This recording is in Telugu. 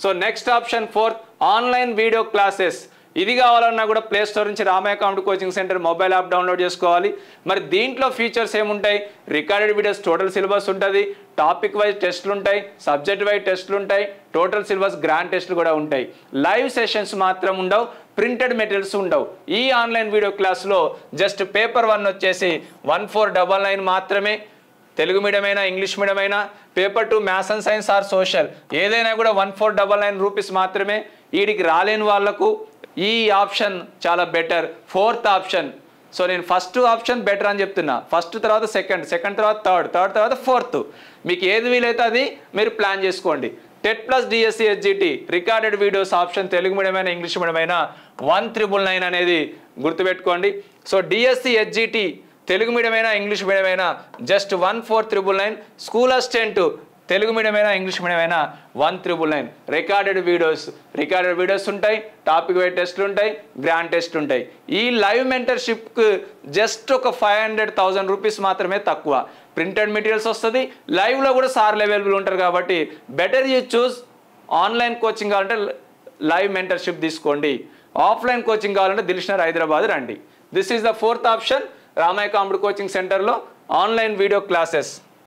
So next option 4th online video classes. ఇది కావాలన్నా కూడా ప్లే స్టోర్ నుంచి Ramaiah competitive coaching centre mobile app download చేసుకోవాలి. మరి దీంట్లో ఫీచర్స్ ఏముంటాయి? రికార్డెడ్ వీడియోస్, టోటల్ సిలబస్ ఉంటుంది, టాపిక్ వైజ్ టెస్టులు ఉంటాయి, సబ్జెక్ట్ వైజ్ టెస్టులు ఉంటాయి, టోటల్ సిలబస్ గ్రాండ్ టెస్టులు కూడా ఉంటాయి. లైవ్ సెషన్స్ మాత్రం ఉండవు, ప్రింటెడ్ మెటీరియల్స్ ఉండవు. ఈ ఆన్లైన్ వీడియో క్లాస్లో జస్ట్ పేపర్ 1 వచ్చేసి 1499 మాత్రమే. తెలుగు మీడియం అయినా ఇంగ్లీష్ మీడియం అయినా, paper 2 maths and science or social ఏదైనా కూడా 1499 రూపీస్ మాత్రమే. వీడికి రాలేని వాళ్లకు ఈ ఆప్షన్ చాలా బెటర్. 4th option. సో నేను ఫస్ట్ ఆప్షన్ బెటర్ అని చెప్తున్నా. ఫస్ట్ తర్వాత సెకండ్ తర్వాత థర్డ్ తర్వాత 4th. మీకు ఏది వీలైతే అది మీరు ప్లాన్ చేసుకోండి. TET plus DSC HGT recorded videos option Telugu medium అయినా ఇంగ్లీష్ మీడియం అయినా 1999 అనేది గుర్తుపెట్టుకోండి. So DSC HGT Telugu medium అయినా ఇంగ్లీష్ మీడియం అయినా just 1499. School assistant Telugu medium అయినా ఇంగ్లీష్ మీడియం అయినా 1999. రికార్డెడ్ వీడియోస్ ఉంటాయి, టాపిక్ వైజ్ టెస్టులు ఉంటాయి, గ్రాండ్ టెస్ట్ ఉంటాయి. ఈ లైవ్ మెంటర్షిప్కి జస్ట్ ఒక 500,000 రూపీస్ మాత్రమే తక్కువ. ప్రింటెడ్ మెటీరియల్స్ వస్తుంది, లైవ్లో కూడా సార్లు అవైలబుల్ ఉంటారు. కాబట్టి better you choose online coaching కావాలంటే లైవ్ మెంటర్షిప్ తీసుకోండి. ఆఫ్లైన్ కోచింగ్ కావాలంటే దిల్షనర్ హైదరాబాద్ రండి. This is the 4th option Ramaiah competitive coaching సెంటర్లో ఆన్లైన్ వీడియో క్లాసెస్.